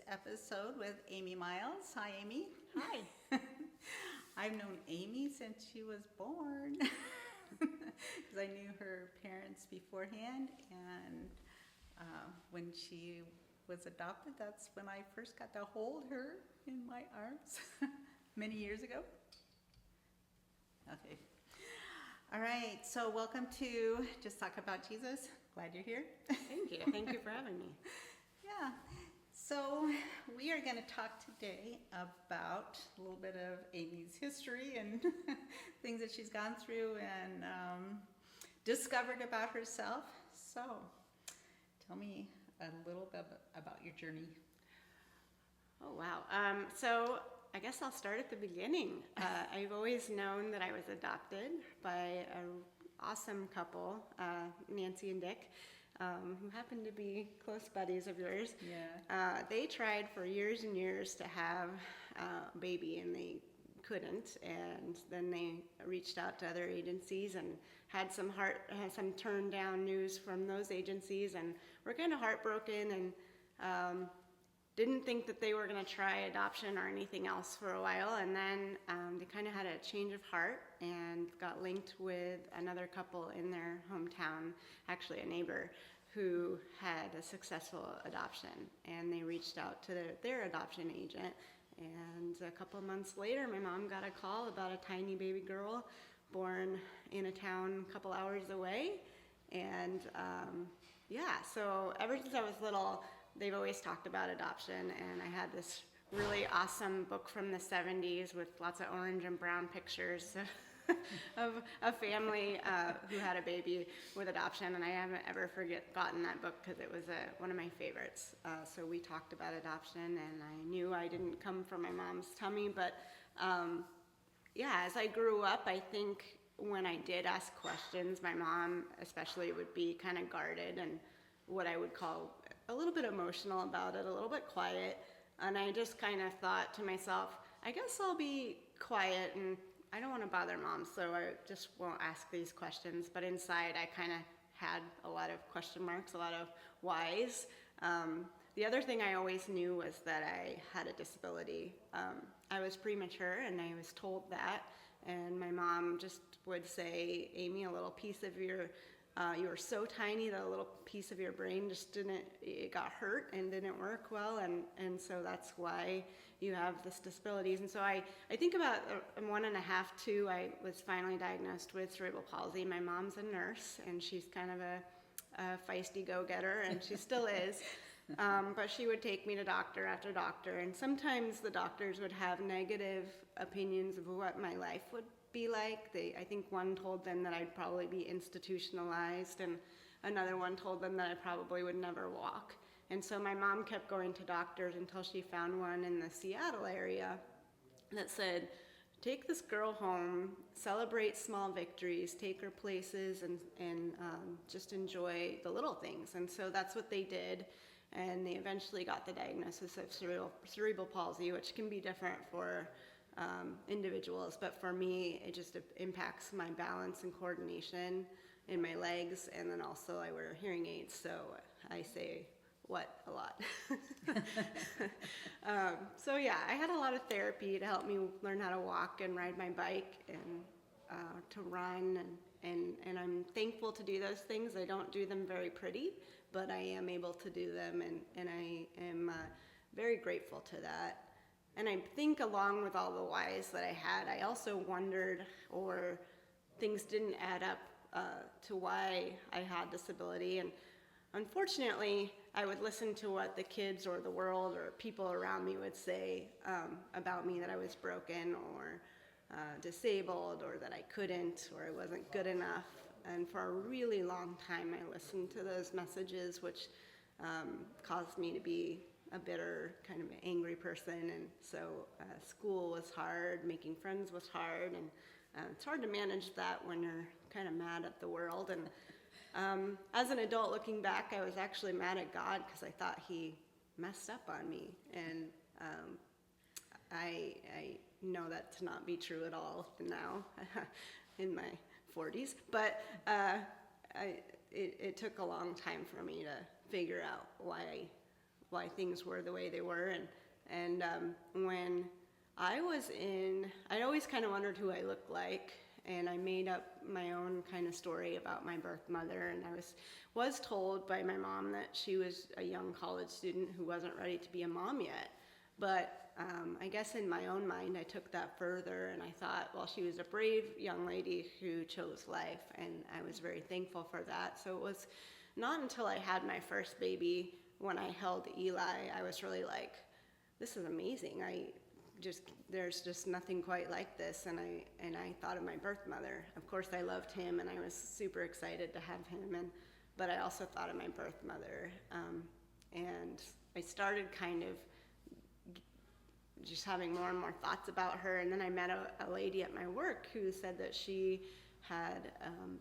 Episode with Amy Miles. Hi, Amy. Hi. I've known Amy since she was born because I knew her parents beforehand, and when she was adopted, that's when I first got to hold her in my arms many years ago. Okay. All right, so welcome to Just Talk About Jesus. Glad you're here. Thank you. Thank you for having me. Yeah. So we are going to talk today about a little bit of Amy's history and things that she's gone through and discovered about herself. So tell me a little bit about your journey. Oh, wow. So I guess I'll start at the beginning. I've always known that I was adopted by an awesome couple, Nancy and Dick. Who happen to be close buddies of yours. Yeah. They tried for years and years to have a baby, and they couldn't. And then they reached out to other agencies and had some turned down news from those agencies, and were kind of heartbroken and didn't think that they were going to try adoption or anything else for a while. And then they kind of had a change of heart and got linked with another couple in their hometown, actually a neighbor, who had a successful adoption. And they reached out to their adoption agent. And a couple of months later, my mom got a call about a tiny baby girl born in a town a couple hours away. And so ever since I was little, they've always talked about adoption. And I had this really awesome book from the 70s with lots of orange and brown pictures of a family who had a baby with adoption, and I haven't ever forgotten that book because it was one of my favorites. So we talked about adoption, and I knew I didn't come from my mom's tummy, but as I grew up, I think when I did ask questions, my mom especially would be kind of guarded and what I would call a little bit emotional about it, a little bit quiet, and I just kind of thought to myself, I guess I'll be quiet and I don't want to bother mom, so I just won't ask these questions. But inside, I kind of had a lot of question marks, a lot of whys. The other thing I always knew was that I had a disability. I was premature, and I was told that. And my mom just would say, Amy, a little piece of you were so tiny that a little piece of your brain just it got hurt and didn't work well. And so that's why you have this disabilities. And so I think about 1.5, 2, I was finally diagnosed with cerebral palsy. My mom's a nurse, and she's kind of a feisty go-getter, and she still is. But she would take me to doctor after doctor, and sometimes the doctors would have negative opinions of what my life would be like. I think one told them that I'd probably be institutionalized, and another one told them that I probably would never walk. And so my mom kept going to doctors until she found one in the Seattle area that said, take this girl home, celebrate small victories, take her places, and just enjoy the little things. And so that's what they did. And they eventually got the diagnosis of cerebral palsy, which can be different for individuals. But for me, it just impacts my balance and coordination in my legs. And then also I wear hearing aids, so I say a lot. I had a lot of therapy to help me learn how to walk and ride my bike and to run, and I'm thankful to do those things. I don't do them very pretty, but I am able to do them, and I am very grateful to that. And I think along with all the whys that I had, I also wondered, or things didn't add up to why I had disability. And unfortunately, I would listen to what the kids or the world or people around me would say about me, that I was broken or disabled, or that I couldn't, or I wasn't good enough. And for a really long time, I listened to those messages, which caused me to be a bitter, kind of angry person. And so school was hard, making friends was hard, and it's hard to manage that when you're kind of mad at the world. And As an adult looking back, I was actually mad at God because I thought he messed up on me. And I know that to not be true at all now in my 40s. But it took a long time for me to figure out why things were the way they were. And when I always kind of wondered who I looked like. And I made up my own kind of story about my birth mother, and I was told by my mom that she was a young college student who wasn't ready to be a mom yet. But I guess in my own mind, I took that further, and I thought, well, she was a brave young lady who chose life, and I was very thankful for that. So it was not until I had my first baby, when I held Eli, I was really like, this is amazing. There's just nothing quite like this, and I thought of my birth mother. Of course, I loved him, and I was super excited to have him, but I also thought of my birth mother, and I started kind of just having more and more thoughts about her, and then I met a lady at my work who said that she had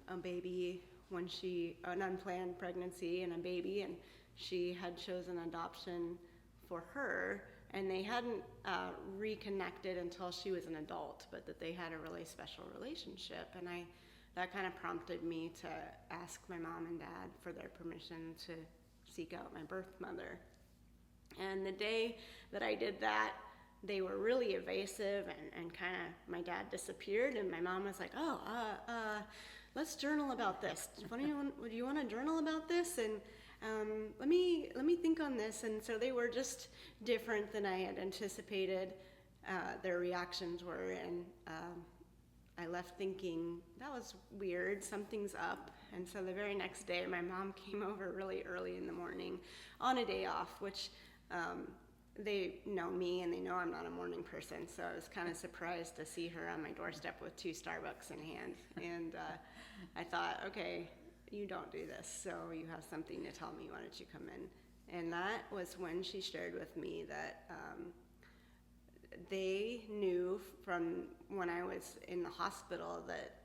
a baby an unplanned pregnancy and a baby, and she had chosen adoption for her. And they hadn't reconnected until she was an adult, but that they had a really special relationship. And that kind of prompted me to ask my mom and dad for their permission to seek out my birth mother. And the day that I did that, they were really evasive, and kind of my dad disappeared, and my mom was like, let's journal about this. Do you want to journal about this? And let me think on this. And so they were just different than I had anticipated their reactions were, and I left thinking, that was weird, something's up. And so the very next day, my mom came over really early in the morning on a day off, which they know me and they know I'm not a morning person, so I was kind of surprised to see her on my doorstep with 2 Starbucks in hand. And I thought, okay, you don't do this, so you have something to tell me, why don't you come in? And that was when she shared with me that they knew from when I was in the hospital that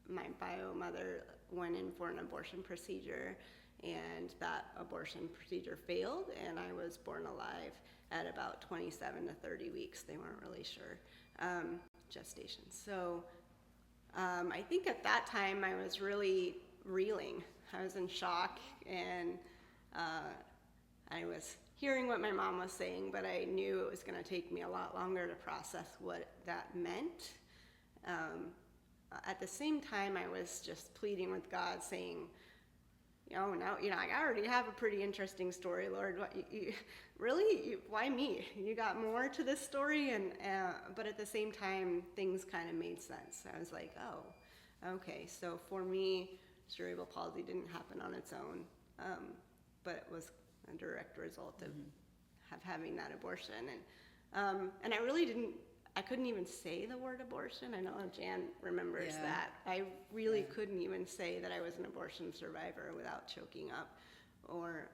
my bio mother went in for an abortion procedure, and that abortion procedure failed, and I was born alive at about 27 to 30 weeks. They weren't really sure gestation. So I think at that time I was really reeling. I was in shock, and I was hearing what my mom was saying, but I knew it was going to take me a lot longer to process what that meant. At the same time, I was just pleading with God, saying, oh, no, I already have a pretty interesting story, Lord. What, really? Why me? You got more to this story? And but at the same time, things kind of made sense. I was like, oh, okay. So for me, cerebral palsy didn't happen on its own, but it was a direct result of having that abortion. And I couldn't even say the word abortion. I know Jan remembers that. I really couldn't even say that I was an abortion survivor without choking up or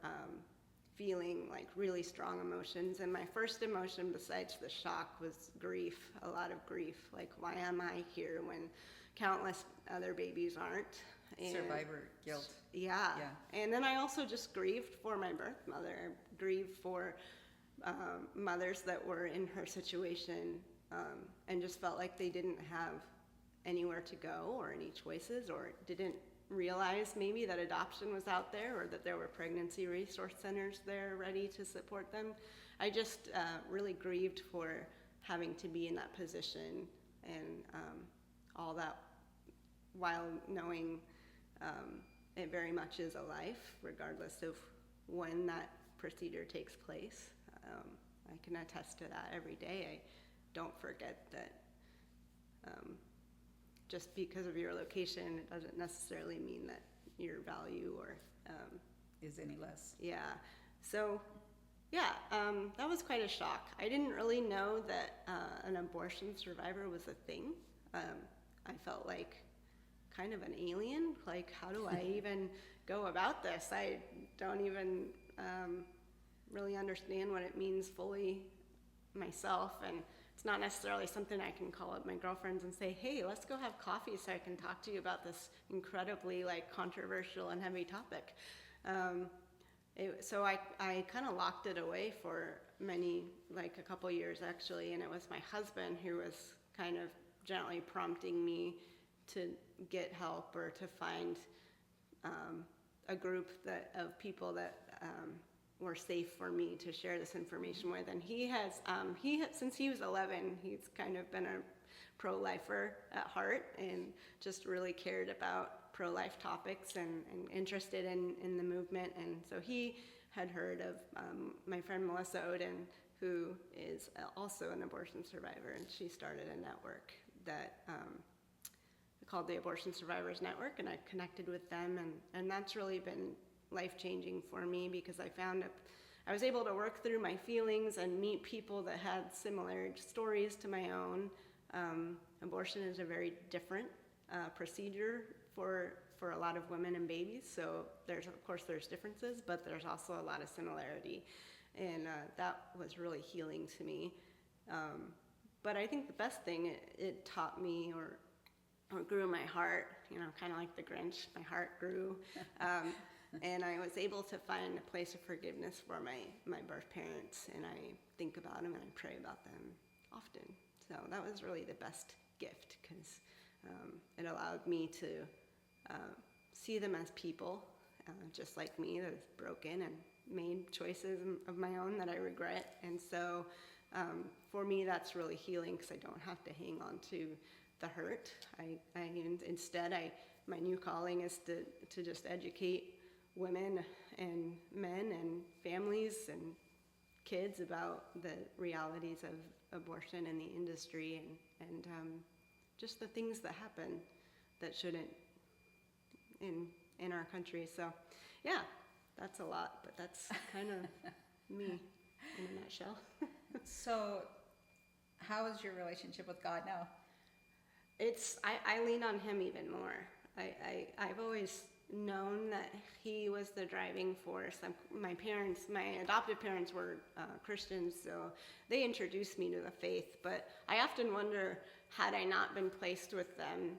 feeling like really strong emotions. And my first emotion besides the shock was grief, a lot of grief. Like, why am I here when countless other babies aren't? And survivor guilt. Yeah. And then I also just grieved for my birth mother. I grieved for mothers that were in her situation, and just felt like they didn't have anywhere to go or any choices, or didn't realize maybe that adoption was out there, or that there were pregnancy resource centers there ready to support them. I just really grieved for having to be in that position, and all that, while knowing it very much is a life, regardless of when that procedure takes place. I can attest to that every day. I don't forget that just because of your location, it doesn't necessarily mean that your value or is any less. Yeah. So, that was quite a shock. I didn't really know that an abortion survivor was a thing. I felt like kind of an alien. Like, how do I even go about this? I don't even really understand what it means fully myself, and it's not necessarily something I can call up my girlfriends and say, hey, let's go have coffee so I can talk to you about this incredibly like controversial and heavy topic. So I kind of locked it away for like a couple years actually, and it was my husband who was kind of gently prompting me to get help or to find a group of people that were safe for me to share this information with. And he has since he was 11, he's kind of been a pro-lifer at heart and just really cared about pro-life topics and interested in the movement. And so he had heard of my friend Melissa Oden, who is also an abortion survivor, and she started a network that called the Abortion Survivors Network, and I connected with them, and that's really been life-changing for me, because I was able to work through my feelings and meet people that had similar stories to my own. Abortion is a very different procedure for a lot of women and babies, so there's differences, but there's also a lot of similarity, and that was really healing to me. But I think the best thing it taught me, or grew my heart, kind of like the Grinch, my heart grew, and I was able to find a place of forgiveness for my birth parents, and I think about them and I pray about them often. So that was really the best gift, because it allowed me to see them as people, just like me, that is broken and made choices of my own that I regret. And so for me, that's really healing, because I don't have to hang on to the hurt. Instead, my new calling is to just educate women and men and families and kids about the realities of abortion in the industry, and just the things that happen that shouldn't in our country. So yeah, that's a lot, but that's kind of me in a nutshell. So how is your relationship with God now? I lean on him even more. I've always known that he was the driving force. My adoptive parents were Christians, so they introduced me to the faith, but I often wonder, had I not been placed with them,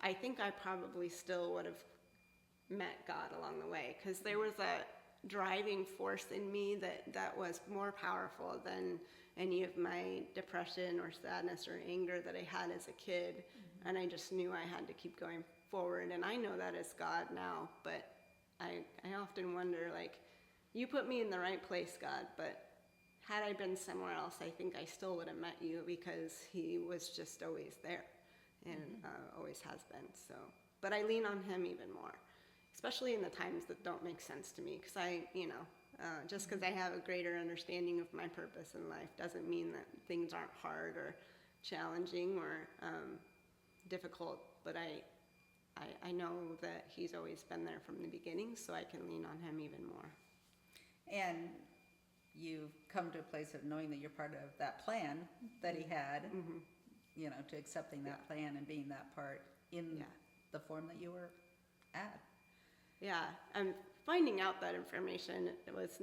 I think I probably still would have met God along the way, because there was a driving force in me that was more powerful than any of my depression or sadness or anger that I had as a kid. Mm-hmm. And I just knew I had to keep going forward, and I know that is God now, but I often wonder, like, you put me in the right place, God, but had I been somewhere else, I think I still would have met you, because he was just always there, and always has been. So, but I lean on him even more, especially in the times that don't make sense to me, because just because I have a greater understanding of my purpose in life doesn't mean that things aren't hard or challenging or difficult, but I know that he's always been there from the beginning, so I can lean on him even more. And you've come to a place of knowing that you're part of that plan that he had, to accepting that plan and being that part in the form that you were at. Yeah, and finding out that information, it was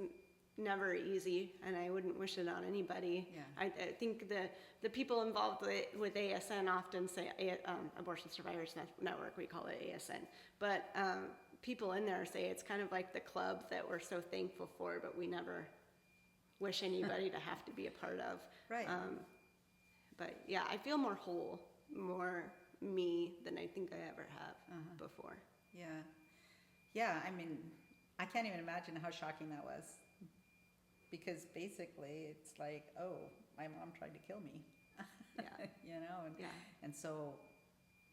never easy, and I wouldn't wish it on anybody. Yeah. I think the people involved with ASN often say Abortion Survivors Network, we call it ASN, but people in there say it's kind of like the club that we're so thankful for, but we never wish anybody to have to be a part of. Right. But yeah, I feel more whole, more me than I think I ever have before. Yeah. Yeah, I mean, I can't even imagine how shocking that was. Because basically it's like, oh, my mom tried to kill me. Yeah. And so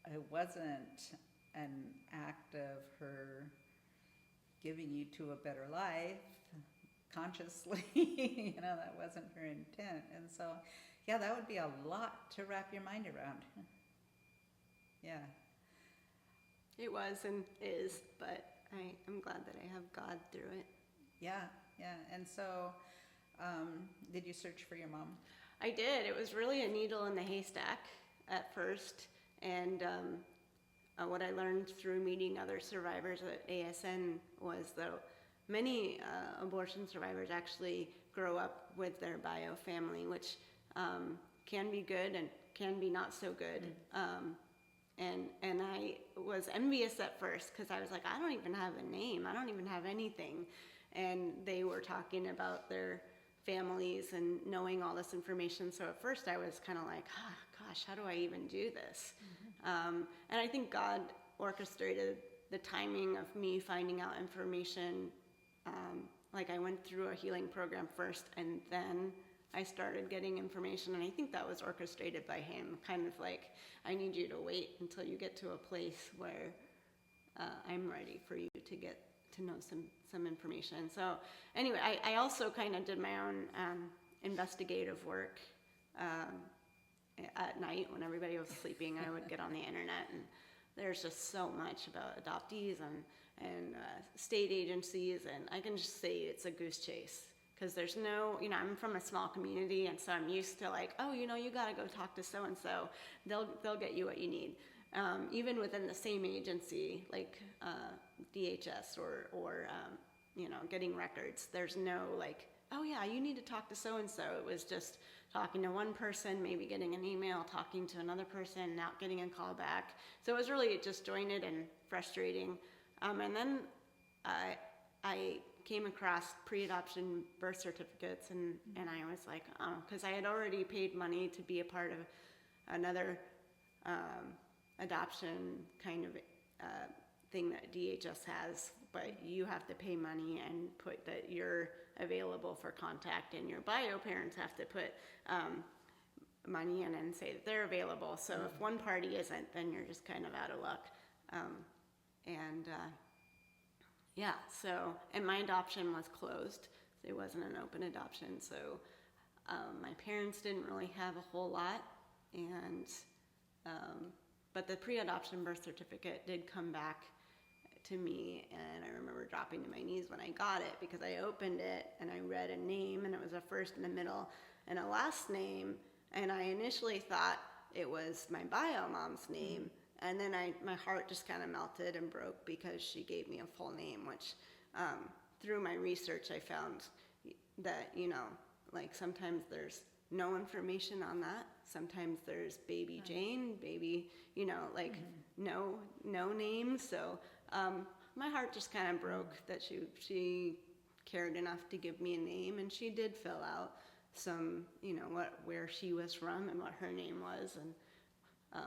it wasn't an act of her giving you to a better life consciously. That wasn't her intent. And so, yeah, that would be a lot to wrap your mind around. Yeah. It was and is, but I'm glad that I have God through it. Yeah. And so, did you search for your mom? I did. It was really a needle in the haystack at first. And what I learned through meeting other survivors at ASN was that many abortion survivors actually grow up with their bio family, which can be good and can be not so good. And I was envious at first because I was like, I don't even have a name. I don't even have anything. And they were talking about their families and knowing all this information. So at first I was kind of like, gosh, how do I even do this? And I think God orchestrated the timing of me finding out information. Like I went through a healing program first, and then I started getting information, and I think that was orchestrated by him, kind of like, I need you to wait until you get to a place where I'm ready for you to get to know some information. So anyway, I also kind of did my own investigative work at night when everybody was sleeping. I would get on the internet, and there's just so much about adoptees and state agencies, and I can just say it's a goose chase. Because there's no, I'm from a small community, and so I'm used to like, oh, you got to go talk to so-and-so. They'll get you what you need. Even within the same agency, like DHS or getting records, there's no like, oh yeah, you need to talk to so-and-so. It was just talking to one person, maybe getting an email, talking to another person, not getting a call back. So it was really disjointed and frustrating. And then I came across pre-adoption birth certificates, and I was like, oh, because I had already paid money to be a part of another adoption kind of thing that DHS has, but you have to pay money and put that you're available for contact, and your bio parents have to put money in and say that they're available. So if one party isn't, then you're just kind of out of luck. Yeah, so, and my adoption was closed. It wasn't an open adoption, so my parents didn't really have a whole lot, and but the pre-adoption birth certificate did come back to me, and I remember dropping to my knees when I got it, because I opened it and I read a name, and it was a first and a middle and a last name, and I initially thought it was my bio mom's name. And then my heart just kind of melted and broke because she gave me a full name, which through my research I found that, like sometimes there's no information on that. Sometimes there's baby Jane, baby, no name. So my heart just kind of broke that she cared enough to give me a name, and she did fill out some, where she was from and what her name was, and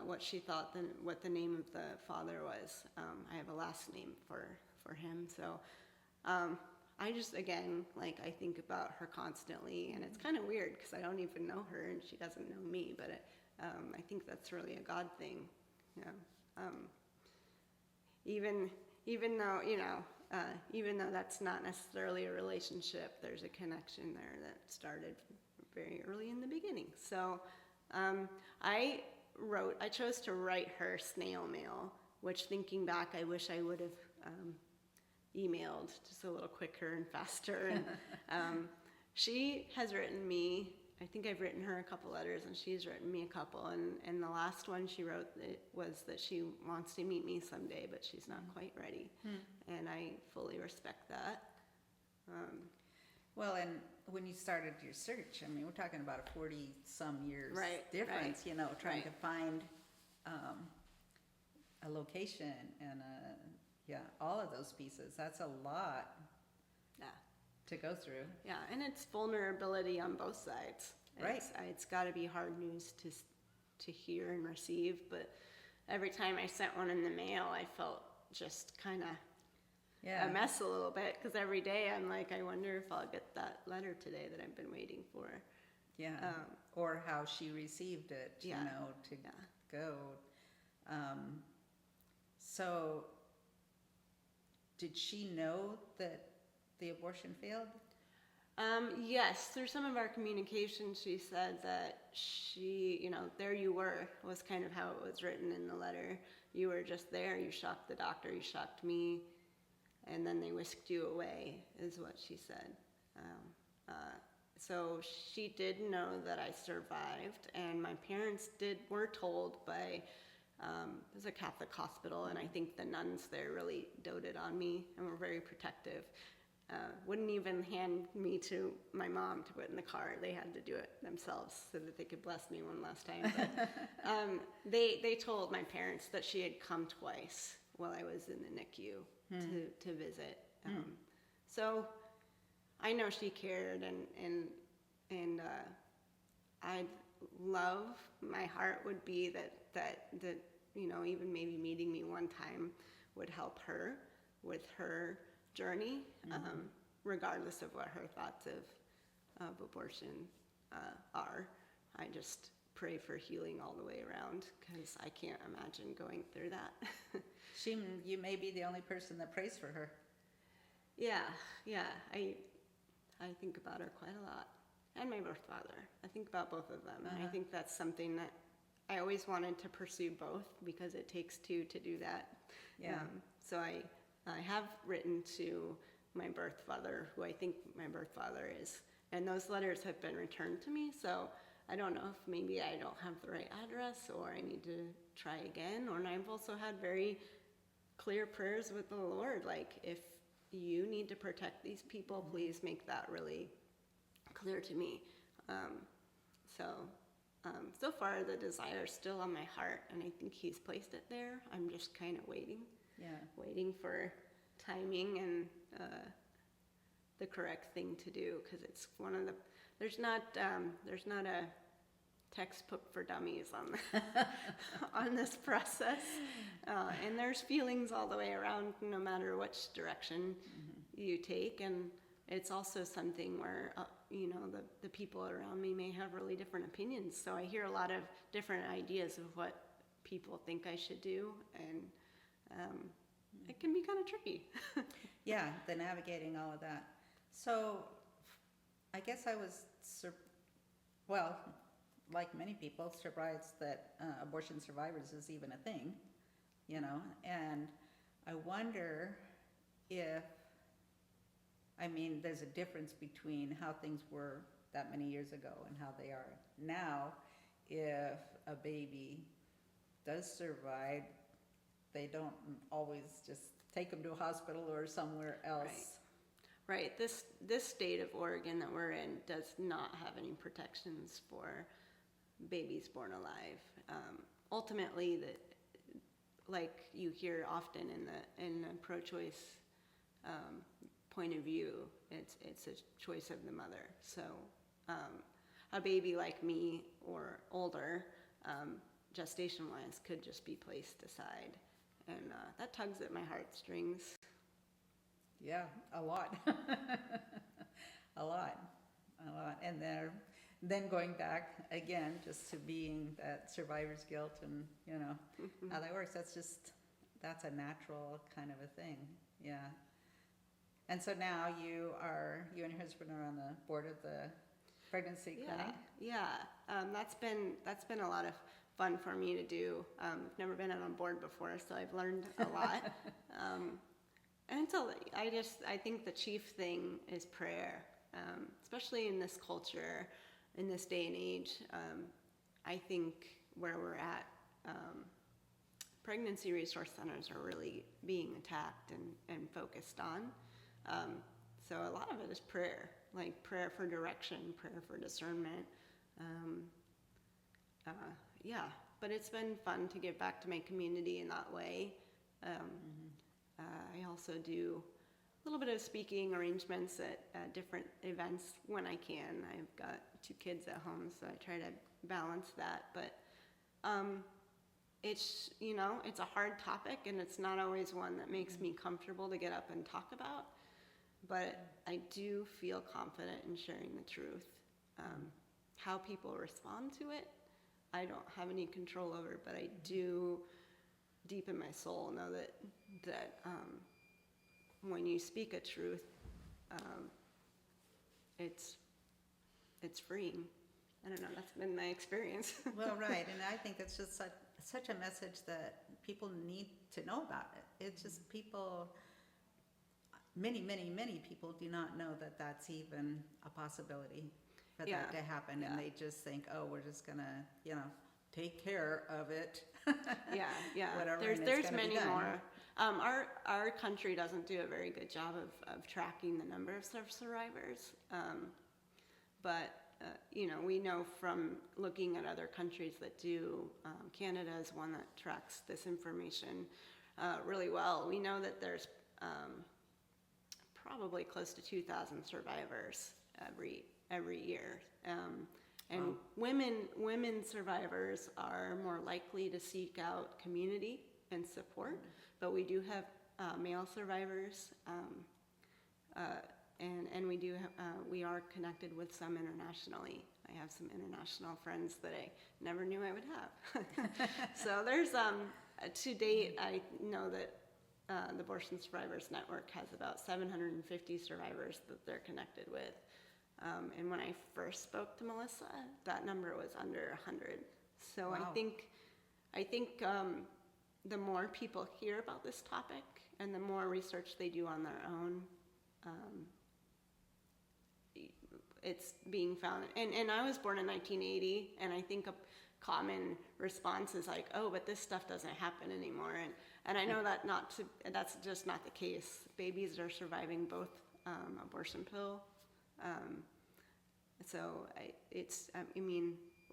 what she thought, what the name of the father was. I have a last name for him. So I just, again, like I think about her constantly, and it's kind of weird because I don't even know her and she doesn't know me, but I think that's really a God thing. Even though, even though that's not necessarily a relationship, there's a connection there that started very early in the beginning. So I chose to write her snail mail, which, thinking back, I wish I would have emailed just a little quicker and faster. And she has written me, I think I've written her a couple letters, and she's written me a couple. And the last one she wrote was that she wants to meet me someday, but she's not quite ready. And I fully respect that. Well, and when you started your search, I mean, we're talking about a 40-some years difference, trying to find a location and all of those pieces. That's a lot to go through. Yeah, and it's vulnerability on both sides. Right. It's got to be hard news to hear and receive, but every time I sent one in the mail, I felt just kind of a mess a little bit, because every day I'm like, I wonder if I'll get that letter today that I've been waiting for. Yeah, or how she received it, to go. So, did she know that the abortion failed? Yes, through some of our communication, she said that she, there you were, was kind of how it was written in the letter. You were just there, you shocked the doctor, you shocked me, and then they whisked you away, is what she said. So she did know that I survived, and my parents were told by, it was a Catholic hospital, and I think the nuns there really doted on me and were very protective. wouldn't even hand me to my mom to put in the car. They had to do it themselves so that they could bless me one last time. But they told my parents that she had come twice while I was in the NICU to visit. So I know she cared, and I'd love, my heart would be that even maybe meeting me one time would help her with her journey, regardless of what her thoughts of abortion are. I just pray for healing all the way around, because I can't imagine going through that. You may be the only person that prays for her. Yeah, I think about her quite a lot. And my birth father. I think about both of them. And I think that's something that I always wanted to pursue both, because it takes two to do that. Yeah. So I have written to my birth father, who I think my birth father is, and those letters have been returned to me. So I don't know if maybe I don't have the right address, or I need to try again. And I've also had very clear prayers with the Lord, like, if you need to protect these people, please make that really clear to me. So far the desire is still on my heart, and I think He's placed it there. I'm just kind of waiting for timing and the correct thing to do, because it's one of the, there's not a textbook for dummies on this process, and there's feelings all the way around, no matter which direction you take. And it's also something where the people around me may have really different opinions, so I hear a lot of different ideas of what people think I should do, and it can be kind of tricky. Yeah, the navigating all of that. So I guess I was like many people, surprised that abortion survivors is even a thing, and I wonder if, there's a difference between how things were that many years ago and how they are now. If a baby does survive, they don't always just take them to a hospital or somewhere else. Right. This state of Oregon that we're in does not have any protections for babies born alive. Ultimately, like you hear often in the pro-choice point of view, it's a choice of the mother. So a baby like me or older, gestation-wise, could just be placed aside, and that tugs at my heartstrings. Yeah, a lot. a lot. And then going back again, just to being that survivor's guilt and, how that works. That's a natural kind of a thing. Yeah. And so now you and your husband are on the board of the pregnancy clinic. Yeah. That's been a lot of fun for me to do. I've never been on board before, so I've learned a lot. And I think the chief thing is prayer, especially in this culture, in this day and age. I think where we're at, pregnancy resource centers are really being attacked and focused on. So a lot of it is prayer, like prayer for direction, prayer for discernment. But it's been fun to give back to my community in that way. I also do a little bit of speaking arrangements at different events when I can. I've got 2 kids at home, so I try to balance that. But it's a hard topic, and it's not always one that makes me comfortable to get up and talk about. But I do feel confident in sharing the truth. How people respond to it, I don't have any control over, but I do, deep in my soul, know that when you speak a truth, it's freeing. I don't know, that's been my experience. Well, right, and I think that's just such a message that people need to know about it. It's just people, many people do not know that that's even a possibility for that to happen, and they just think, oh, we're just gonna, take care of it. Yeah. Whatever. There's many more. Our country doesn't do a very good job of tracking the number of survivors, but we know from looking at other countries that do. Canada is one that tracks this information really well. We know that there's probably close to 2,000 survivors every year. And Wow. women survivors are more likely to seek out community and support, but we do have male survivors, and we are connected with some internationally. I have some international friends that I never knew I would have. So there's to date, I know that the Abortion Survivors Network has about 750 survivors that they're connected with. And when I first spoke to Melissa, that number was under 100. So Wow. I think the more people hear about this topic and the more research they do on their own, it's being found. And I was born in 1980, and I think a common response is like, oh, but this stuff doesn't happen anymore. And I know that's just not the case. Babies are surviving both abortion pill.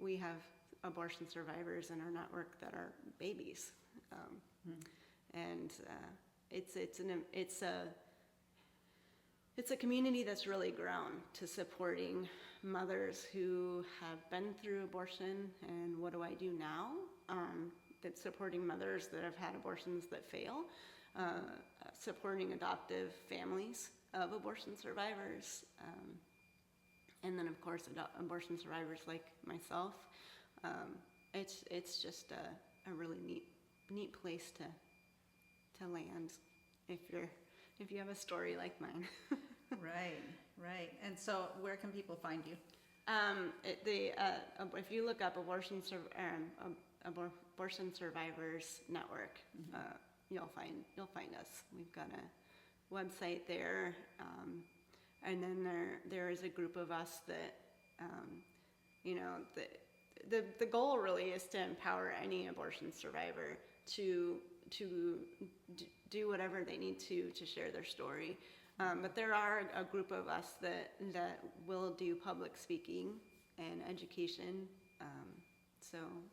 We have abortion survivors in our network that are babies, and it's a community that's really grown to supporting mothers who have been through abortion and what do I do now? That's supporting mothers that have had abortions that fail, supporting adoptive families of abortion survivors, and then of course abortion survivors like myself. It's just a really neat place to land if you have a story like mine. Right. And so where can people find you? If you look up Abortion Survivors Network, you'll find us. We've got a website there, and then there is a group of us that, the goal really is to empower any abortion survivor to do whatever they need to share their story. But there are a group of us that will do public speaking and education. So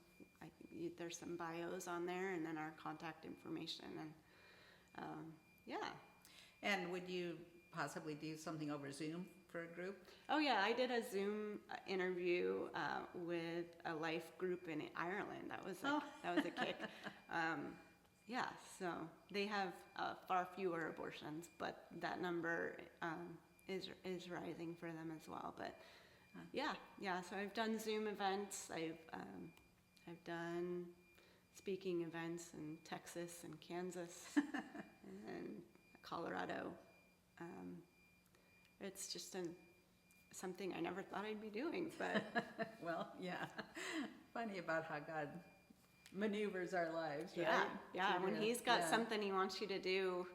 there's some bios on there, and then our contact information, and yeah. And would you possibly do something over Zoom for a group? Oh yeah, I did a Zoom interview with a life group in Ireland. That was a kick. Yeah, so they have far fewer abortions, but that number is rising for them as well. But yeah. So I've done Zoom events. I've done speaking events in Texas and Kansas and Colorado. It's just something I never thought I'd be doing, but well, yeah. Funny about how God maneuvers our lives, right? Yeah. When He's got something He wants you to do,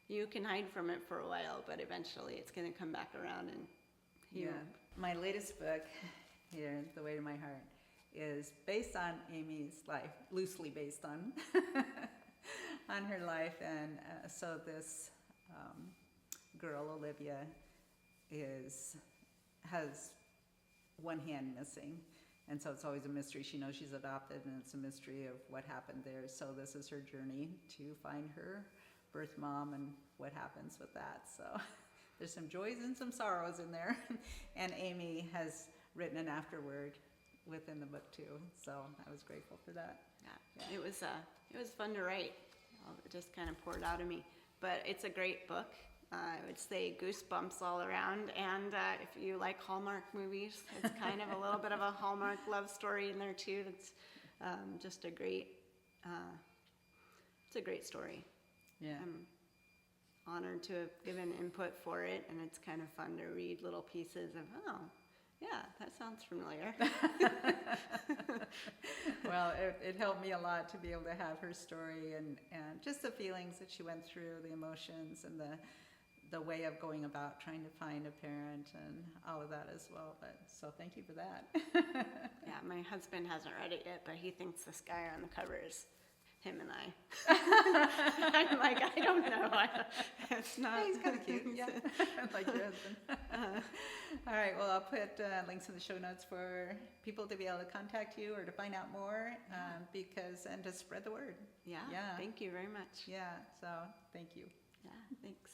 you can hide from it for a while, but eventually it's going to come back around. And my latest book, here, The Way to My Heart, is based on Amy's life, loosely based on on her life, and so this girl, Olivia, has one hand missing. And so it's always a mystery. She knows she's adopted, and it's a mystery of what happened there. So this is her journey to find her birth mom and what happens with that. So there's some joys and some sorrows in there. And Amy has written an afterword within the book too. So I was grateful for that. Yeah. It was fun to write. It just kind of poured out of me. But it's a great book. I would say goosebumps all around, and if you like Hallmark movies, it's kind of a little bit of a Hallmark love story in there too. It's just a great story. Yeah. I'm honored to have given input for it, and it's kind of fun to read little pieces of, oh, yeah, that sounds familiar. Well, it helped me a lot to be able to have her story and just the feelings that she went through, the emotions, and the way of going about trying to find a parent and all of that as well. But so thank you for that. Yeah, my husband hasn't read it yet, but he thinks this guy on the cover is him and I. I'm like, I don't know. It's not. He's kind of cute, yeah, like your husband. All right, well, I'll put links in the show notes for people to be able to contact you or to find out more, and to spread the word. Yeah, thank you very much. Yeah, so thank you. Yeah, thanks.